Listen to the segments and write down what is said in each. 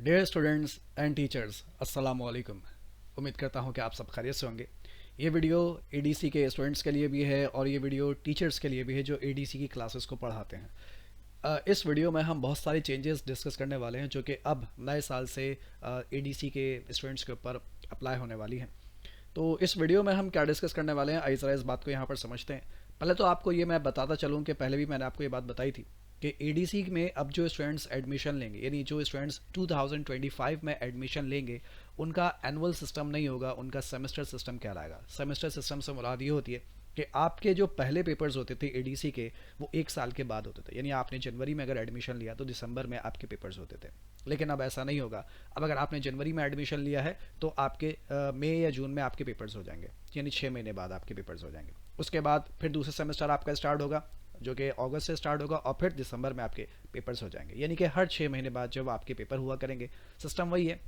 Dear students and teachers, अस्सलाम वालेकुम। उम्मीद करता हूँ कि आप सब खैरियत से होंगे। ये वीडियो एडीसी के स्टूडेंट्स के लिए भी है और ये वीडियो टीचर्स के लिए भी है जो एडीसी की क्लासेस को पढ़ाते हैं। इस वीडियो में हम बहुत सारी चेंजेस डिस्कस करने वाले हैं जो कि अब नए साल से एडीसी के स्टूडेंट्स के ऊपर अप्लाई होने वाली हैं। तो इस वीडियो में हम क्या डिस्कस करने वाले हैं, आइए ज़रा इस बात को यहाँ पर समझते हैं। पहले तो आपको ये मैं बताता चलूँ कि पहले भी मैंने आपको ये बात बताई थी कि एडीसी में अब जो स्टूडेंट्स एडमिशन लेंगे, यानी जो स्टूडेंट्स 2025 में एडमिशन लेंगे, उनका एनुअल सिस्टम नहीं होगा, उनका सेमेस्टर सिस्टम कहलाएगा। सेमेस्टर सिस्टम से मुराद ये होती है कि आपके जो पहले पेपर्स होते थे एडीसी के, वो एक साल के बाद होते थे। यानी आपने जनवरी में अगर एडमिशन लिया तो दिसंबर में आपके पेपर्स होते थे। लेकिन अब ऐसा नहीं होगा। अब अगर आपने जनवरी में एडमिशन लिया है तो आपके मई या जून में आपके पेपर्स हो जाएंगे, यानी 6 महीने बाद आपके पेपर्स हो जाएंगे। उसके बाद फिर दूसरा सेमेस्टर आपका स्टार्ट होगा जो कि अगस्त से स्टार्ट होगा और फिर दिसंबर में आपके पेपर्स हो जाएंगे। यानी कि हर 6 महीने बाद जब आपके पेपर हुआ करेंगे। सिस्टम वही है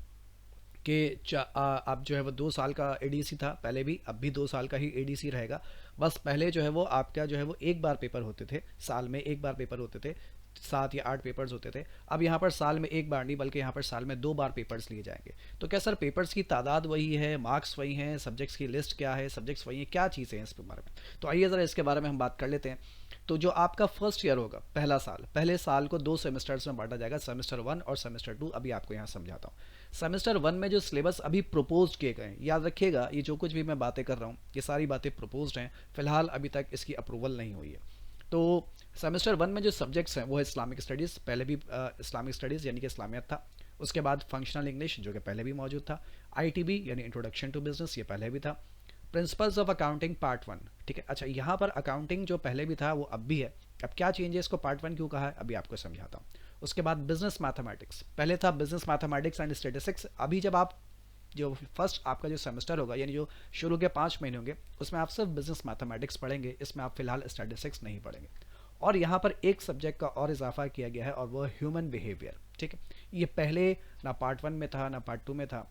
कि अब जो है वो 2 साल का एडीसी था पहले भी, अब भी 2 साल का ही एडीसी रहेगा। बस पहले जो है वो आपका जो है वो एक बार पेपर होते थे, साल में एक बार पेपर होते थे, 7 या 8 पेपर्स होते थे। अब यहाँ पर साल में एक बार नहीं बल्कि यहाँ पर साल में 2 बार पेपर्स लिए जाएंगे। तो क्या सर पेपर्स की तादाद वही है, मार्क्स वही हैं, सब्जेक्ट्स की लिस्ट क्या है, सब्जेक्ट्स वही हैं, क्या चीज़ें हैं इसके बारे में? तो आइए ज़रा इसके बारे में हम बात कर लेते हैं। तो जो आपका फर्स्ट ईयर होगा, पहला साल, पहले साल को 2 सेमेस्टर्स में बांटा जाएगा, सेमेस्टर 1 और सेमेस्टर 2। अभी आपको यहाँ समझाता हूँ। सेमेस्टर 1 में जो सिलेबस अभी प्रपोज किए गए हैं, याद रखिएगा ये जो कुछ भी मैं बातें कर रहा हूँ ये सारी बातें प्रपोज्ड हैं, फिलहाल अभी तक इसकी अप्रूवल नहीं हुई है। तो सेमेस्टर 1 में जो सब्जेक्ट्स हैं वो है इस्लामिक स्टडीज़, पहले भी इस्लामिक स्टडीज़ यानी कि इस्लामियत था। उसके बाद फंक्शनल इंग्लिश जो कि पहले भी मौजूद था। आईटीबी यानी इंट्रोडक्शन टू बिजनेस, ये पहले भी था। प्रिंसिपल्स ऑफ अकाउंटिंग पार्ट 1, ठीक है। अच्छा, यहाँ पर अकाउंटिंग जो पहले भी था वो अब भी है। अब क्या चेंज है, इसको पार्ट 1 क्यों कहा है, अभी आपको समझाता हूँ। उसके बाद बिजनेस मैथमेटिक्स, पहले था बिजनेस मैथमेटिक्स एंड स्टेटिस्टिक्स। अभी जब आप जो फर्स्ट आपका जो सेमेस्टर होगा यानी जो शुरू के 5 महीने होंगे उसमें आप सिर्फ बिजनेस मैथमेटिक्स पढ़ेंगे, इसमें आप फिलहाल स्टैटिस्टिक्स नहीं पढ़ेंगे। और यहाँ पर एक सब्जेक्ट का और इजाफा किया गया है और वो ह्यूमन बिहेवियर, ठीक है। ये पहले ना पार्ट 1 में था ना पार्ट 2 में था।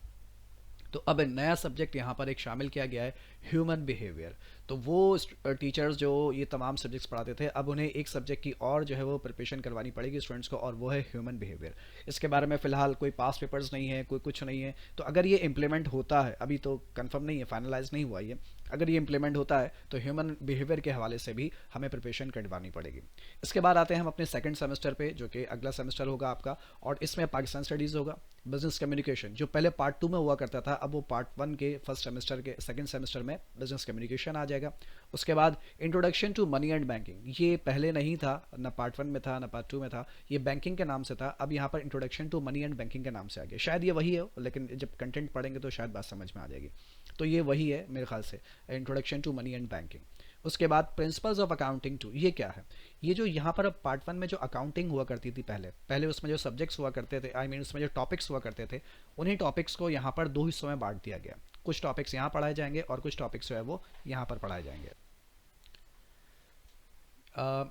तो अब एक नया सब्जेक्ट यहाँ पर एक शामिल किया गया है, ह्यूमन बिहेवियर। तो वो टीचर्स जो ये तमाम सब्जेक्ट्स पढ़ाते थे अब उन्हें एक सब्जेक्ट की और जो है वो प्रिपरेशन करवानी पड़ेगी स्टूडेंट्स को, और वो है ह्यूमन बिहेवियर। इसके बारे में फ़िलहाल कोई पास पेपर्स नहीं है, कोई कुछ नहीं है। तो अगर ये इम्प्लीमेंट होता है, अभी तो कंफर्म नहीं है, फाइनलाइज नहीं हुआ ये, अगर ये इम्प्लीमेंट होता है तो ह्यूमन बिहेवियर के हवाले से भी हमें प्रिपरेशन करवानी पड़ेगी। इसके बाद आते हैं हम अपने सेकंड सेमेस्टर पे जो कि अगला सेमेस्टर होगा आपका, और इसमें पाकिस्तान स्टडीज़ होगा। बिजनेस कम्युनिकेशन जो पहले पार्ट 2 में हुआ करता था अब वो पार्ट 1 के फर्स्ट सेमेस्टर के सेकंड सेमेस्टर में बिजनेस कम्युनिकेशन आ जाएगा। उसके बाद introduction to money and banking, ये पहले नहीं था, ना पार्ट 1 में था ना पार्ट 2 में था, ये बैंकिंग के नाम से था। अब यहाँ पर introduction to money and banking के नाम से आ गया। शायद ये वही है लेकिन जब कंटेंट पढ़ेंगे तो शायद बात समझ में आ जाएगी। तो ये वही है मेरे ख्याल से, introduction to money and banking. उसके बाद प्रिंसिपल्स ऑफ अकाउंटिंग टू, ये क्या है? ये जो यहाँ पर पार्ट 1 में जो अकाउंटिंग हुआ करती थी पहले पहले उसमें जो सब्जेक्ट्स हुआ करते थे, आई मीन उसमें जो टॉपिक्स हुआ करते थे, उन्हीं टॉपिक्स को यहाँ पर 2 हिस्सों में बांट दिया गया। कुछ टॉपिक्स यहाँ पढ़ाए जाएंगे और कुछ टॉपिक्स जो है वो यहाँ पर पढ़ाए जाएंगे।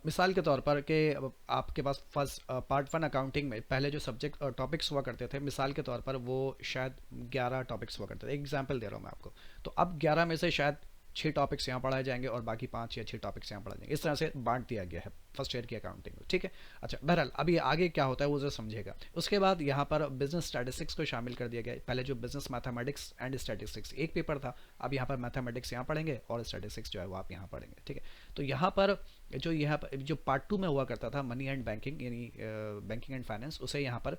मिसाल के तौर पर कि आपके पास फर्स्ट पार्ट 1 अकाउंटिंग में पहले जो सब्जेक्ट टॉपिक्स हुआ करते थे, मिसाल के तौर पर वो शायद 11 टॉपिक्स हुआ करते थे, एक एग्जांपल दे रहा हूँ मैं आपको। तो अब 11 में से शायद 6 टॉपिक्स यहाँ पढ़ाए जाएंगे और बाकी 5 या 6 टॉपिक्स यहाँ पढ़ाए जाएंगे। इस तरह से बांट दिया गया है फर्स्ट ईयर की अकाउंटिंग को, ठीक है। अच्छा, बहरहाल अभी आगे क्या होता है वो जो समझेगा। उसके बाद यहाँ पर बिजनेस स्टैटिस्टिक्स को शामिल कर दिया गया है। पहले जो बिजनेस मैथमेटिक्स एंड स्टैटिस्टिक्स एक पेपर था, अब यहाँ पर मैथमेटिक्स यहाँ पढ़ेंगे और स्टैटिस्टिक्स जो है वो आप यहाँ पढ़ेंगे, ठीक है। तो यहाँ पर जो पार्ट 2 में हुआ करता था मनी एंड बैंकिंग यानी बैंकिंग एंड फाइनेंस, उसे यहाँ पर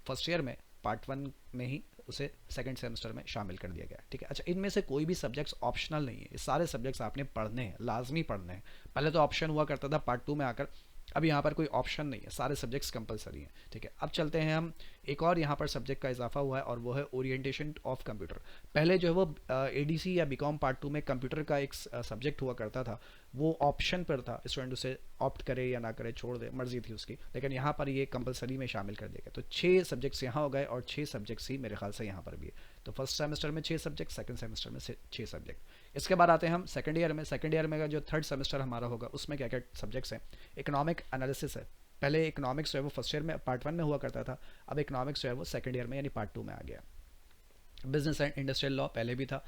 फर्स्ट ईयर में पार्ट 1 में ही उसे सेकंड सेमेस्टर में शामिल कर दिया गया, ठीक है। अच्छा, इनमें से कोई भी सब्जेक्ट्स ऑप्शनल नहीं है, ये सारे सब्जेक्ट्स आपने पढ़ने हैं, लाजमी पढ़ने हैं। पहले तो ऑप्शन हुआ करता था पार्ट 2 में आकर, अब यहाँ पर कोई ऑप्शन नहीं है, सारे सब्जेक्ट्स कंपलसरी हैं, ठीक है। अब चलते हैं हम, एक और यहाँ पर सब्जेक्ट का इजाफा हुआ है और वो है ओरिएंटेशन ऑफ कंप्यूटर। पहले जो है वो एडीसी या बीकॉम पार्ट 2 में कंप्यूटर का एक सब्जेक्ट हुआ करता था, वो ऑप्शन पर था, स्टूडेंट उसे ऑप्ट करे या ना करे, छोड़ दे, मर्जी थी उसकी। लेकिन यहाँ पर ये कंपलसरी में शामिल कर दिया गया। तो 6 सब्जेक्ट्स यहाँ हो गए और 6 सब्जेक्ट्स ही मेरे ख्याल से यहाँ पर भी है। तो फर्स्ट सेमेस्टर में 6 सब्जेक्ट, सेकंड सेमेस्टर में 6 सब्जेक्ट। इसके बाद आते हैं हम सेकंड ईयर में। सेकंड ईयर में का जो थर्ड सेमेस्टर हमारा होगा उसमें क्या क्या सब्जेक्ट्स हैं? इकोनॉमिक एनालिसिस है। पहले इकोनॉमिक्स जो है वो फर्स्ट ईयर में पार्ट 1 में हुआ करता था, अब इकोनॉमिक्स जो है वो सेकंड ईयर में यानी पार्ट 2 में आ गया। बिजनेस एंड इंडस्ट्रियल लॉ पहले भी था।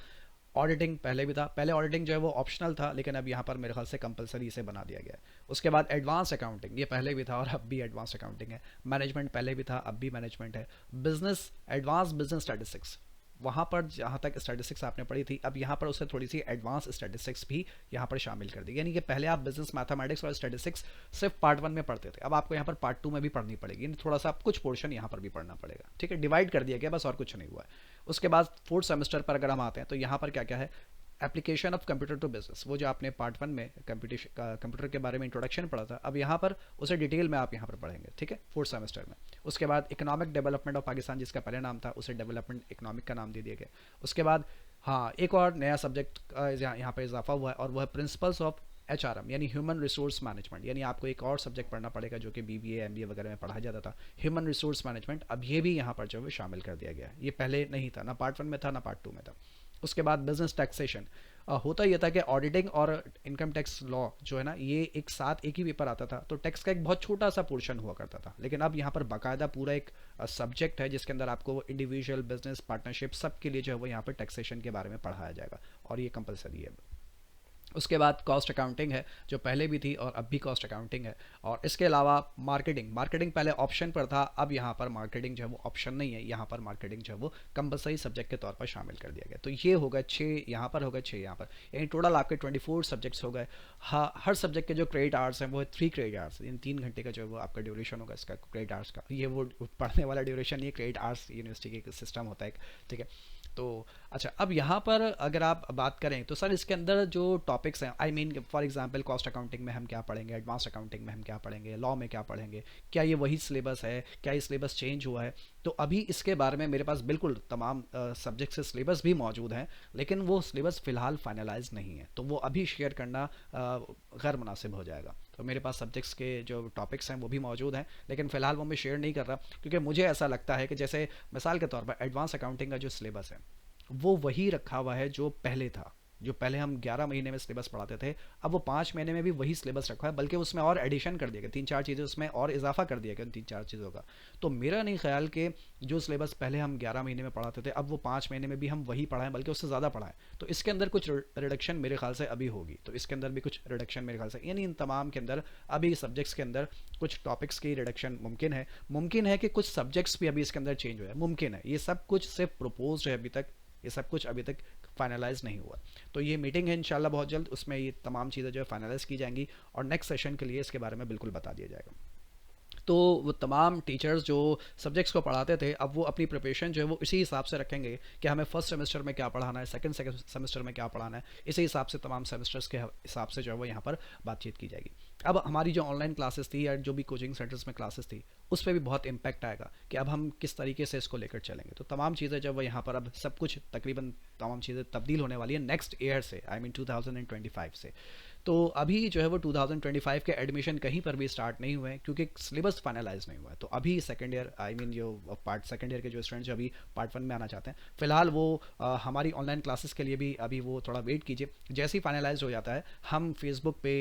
ऑडिटिंग पहले भी था, पहले ऑडिटिंग जो है वो ऑप्शनल था, लेकिन अब यहाँ पर मेरे ख्याल से कंपलसरी इसे बना दिया गया है। उसके बाद एडवांस अकाउंटिंग, ये पहले भी था और अब भी एडवांस अकाउंटिंग है। मैनेजमेंट पहले भी था, अब भी मैनेजमेंट है। बिजनेस, एडवांस बिजनेस स्टैटिस्टिक्स, वहाँ पर जहाँ तक स्टैटिस्टिक्स आपने पढ़ी थी, अब यहाँ पर उसे थोड़ी सी एडवांस स्टैटिस्टिक्स भी यहाँ पर शामिल कर दी। यानी कि पहले आप बिजनेस मैथमेटिक्स और स्टैटिस्टिक्स सिर्फ पार्ट 1 में पढ़ते थे, अब आपको यहाँ पर पार्ट 2 में भी पढ़नी पड़ेगी, यानी थोड़ा सा आप कुछ पोर्शन यहाँ पर भी पढ़ना पड़ेगा। ठीक है, डिवाइड कर दिया गया बस, और कुछ नहीं हुआ है। उसके बाद फोर्थ सेमेस्टर पर अगर हम आते हैं तो यहाँ पर क्या क्या है, application of computer to business, वो जो आपने पार्ट 1 में कंप्यूटर के बारे में इंट्रोडक्शन पढ़ा था, अब यहाँ पर उसे डिटेल में आप यहाँ पर पढ़ेंगे। ठीक है, फोर्थ सेमेस्टर में। उसके बाद इकोनॉमिक डेवलपमेंट ऑफ पाकिस्तान, जिसका पहले नाम था उसे डेवलपमेंट इकोनॉमिक का नाम दे दिया गया। उसके बाद हाँ, एक और नया सब्जेक्ट यहाँ पर इजाफा हुआ है, और वह प्रिंसिपल्स ऑफ HRM यानी ह्यूमन रिसोर्स मैनेजमेंट। यानी आपको एक और सब्जेक्ट पढ़ना पड़ेगा जो कि BBA MBA वगैरह में पढ़ाया जाता था, ह्यूमन रिसोर्स मैनेजमेंट। अब ये भी यहाँ पर जो है शामिल कर दिया गया है, ये पहले नहीं था, ना पार्ट 1 में था ना पार्ट 2 में था। उसके बाद बिजनेस टैक्सेशन, होता यह था कि ऑडिटिंग और इनकम टैक्स लॉ जो है ना, ये एक साथ एक ही पेपर आता था, तो टैक्स का एक बहुत छोटा सा पोर्शन हुआ करता था। लेकिन अब यहाँ पर बाकायदा पूरा एक सब्जेक्ट है जिसके अंदर आपको इंडिविजुअल बिजनेस पार्टनरशिप सब के लिए जो है वो यहाँ पर टैक्सेशन के बारे में पढ़ाया जाएगा, और ये कंपलसरी है। उसके बाद कॉस्ट अकाउंटिंग है, जो पहले भी थी और अब भी कॉस्ट अकाउंटिंग है। और इसके अलावा मार्केटिंग, मार्केटिंग पहले ऑप्शन पर था, अब यहाँ पर मार्केटिंग जो है वो ऑप्शन नहीं है, यहाँ पर मार्केटिंग जो है वो कंपलसरी सब्जेक्ट के तौर पर शामिल कर दिया गया। तो ये हो गए 6 यहाँ पर, हो गए 6 यहाँ पर, यानी टोटल आपके 24 सब्जेक्ट्स हो गए। हाँ, हर सब्जेक्ट के जो क्रेडिट आवर्स हैं वो है 3 क्रेडिट आवर्स, इन 3 घंटे का जो है वो आपका ड्यूरेशन होगा इसका क्रेडिट आवर्स का। ये वो पढ़ने वाला ड्यूरेशन, ये क्रेडिट आवर्स यूनिवर्सिटी के सिस्टम होता है। ठीक है, तो अच्छा, अब यहाँ पर अगर आप बात करें तो सर इसके अंदर जो टॉपिक्स हैं, I mean for example cost accounting में हम क्या पढ़ेंगे, एडवांस अकाउंटिंग में हम क्या पढ़ेंगे, लॉ में क्या पढ़ेंगे, क्या ये वही सिलेबस है, क्या ये सिलेबस चेंज हुआ है? तो अभी इसके बारे में मेरे पास बिल्कुल तमाम सब्जेक्ट से सिलेबस भी मौजूद हैं, लेकिन वो सिलेबस फ़िलहाल फाइनलाइज नहीं है, तो वो अभी शेयर करना गैर मुनासिब हो जाएगा। तो मेरे पास सब्जेक्ट्स के जो टॉपिक्स हैं वो भी मौजूद हैं, लेकिन फ़िलहाल वो मैं शेयर नहीं कर रहा, क्योंकि मुझे ऐसा लगता है कि जैसे मिसाल के तौर पर एडवांस अकाउंटिंग का जो सिलेबस है वो वही रखा हुआ है जो पहले था। जो पहले हम 11 महीने में सिलेबस पढ़ाते थे, अब वो 5 महीने में भी वही सिलेबस रखा है, बल्कि उसमें और एडिशन कर दिया गया, 3-4 चीज़ें उसमें और इजाफा कर दिया गया उन 3-4 चीज़ों का। तो मेरा नहीं ख्याल कि जो सिलेबस पहले हम 11 महीने में पढ़ाते थे, अब वो 5 महीने में भी हम वही पढ़ाएं, बल्कि उससे ज़्यादा पढ़ाएं। तो इसके अंदर कुछ रिडक्शन मेरे ख्याल से अभी होगी, तो इसके अंदर भी कुछ रिडक्शन मेरे ख्याल से, यानी इन तमाम के अंदर अभी सब्जेक्ट्स के अंदर कुछ टॉपिक्स की रिडक्शन मुमकिन है। मुमकिन है कि कुछ सब्जेक्ट्स भी अभी इसके अंदर चेंज हुए हैं, मुमकिन है। ये सब कुछ सिर्फ प्रपोज है अभी तक, ये सब कुछ अभी तक फाइनलाइज नहीं हुआ। तो ये मीटिंग है इंशाल्लाह बहुत जल्द, उसमें ये तमाम चीज़ें जो है फाइनलाइज की जाएंगी, और नेक्स्ट सेशन के लिए इसके बारे में बिल्कुल बता दिया जाएगा। तो वो तमाम टीचर्स जो सब्जेक्ट्स को पढ़ाते थे, अब वो अपनी प्रिपरेशन जो है वो इसी हिसाब से रखेंगे कि हमें फर्स्ट सेमेस्टर में क्या पढ़ाना है, सेकंड सेमेस्टर में क्या पढ़ाना है, इसी हिसाब से तमाम सेमेस्टर्स के हिसाब से जो है वो यहाँ पर बातचीत की जाएगी। अब हमारी जो ऑनलाइन क्लासेस थी या जो भी कोचिंग सेंटर्स में क्लासेस थी, उस पर भी बहुत इम्पैक्ट आएगा कि अब हम किस तरीके से इसको लेकर चलेंगे। तो तमाम चीज़ें जब वो यहाँ पर, अब सब कुछ तकरीबन तमाम चीज़ें तब्दील होने वाली है नेक्स्ट ईयर से, आई मीन 2025 से। तो अभी जो है वो 2025 के एडमिशन कहीं पर भी स्टार्ट नहीं हुए हैं, क्योंकि सिलेबस फाइनलाइज नहीं हुआ है। तो अभी सेकंड ईयर, आई मीन जो पार्ट सेकंड ईयर के जो स्टूडेंट्स अभी पार्ट 1 में आना चाहते हैं, फिलहाल वो हमारी ऑनलाइन क्लासेस के लिए भी अभी वो थोड़ा वेट कीजिए। जैसे ही फाइनलाइज हो जाता है, हम फेसबुक पे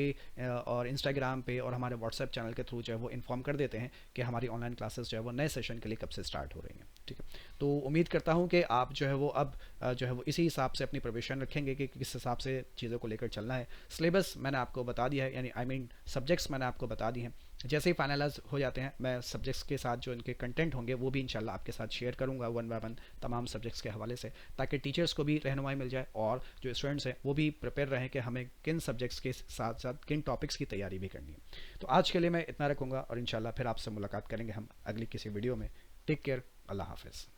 और इंस्टाग्राम पे और हमारे व्हाट्सएप चैनल के थ्रू जो है वो इन्फॉर्म कर देते हैं कि हमारी ऑनलाइन क्लासेस जो है वो नए सेशन के लिए कब से स्टार्ट हो रही हैं। ठीक है, तो उम्मीद करता हूँ कि आप जो है वो अब जो है वो इसी हिसाब से अपनी प्रिपरेशन रखेंगे कि किस हिसाब से चीज़ों को लेकर चलना है। सिलेबस मैंने आपको बता दिया है, यानी आई मीन सब्जेक्ट्स मैंने आपको बता दिए हैं। जैसे ही फाइनलाइज हो जाते हैं, मैं सब्जेक्ट्स के साथ जो इनके कंटेंट होंगे वो भी इंशाल्लाह आपके साथ शेयर करूंगा 1 बाय 1 तमाम सब्जेक्ट्स के हवाले से, ताकि टीचर्स को भी रहनुमाई मिल जाए और जो स्टूडेंट्स हैं वो भी प्रिपेयर रहें कि हमें किन सब्जेक्ट्स के साथ साथ किन टॉपिक्स की तैयारी भी करनी है। तो आज के लिए मैं इतना रखूँगा, और इंशाल्लाह फिर आपसे मुलाकात करेंगे हम अगली किसी वीडियो में। टेक केयर, अल्लाह हाफिज़।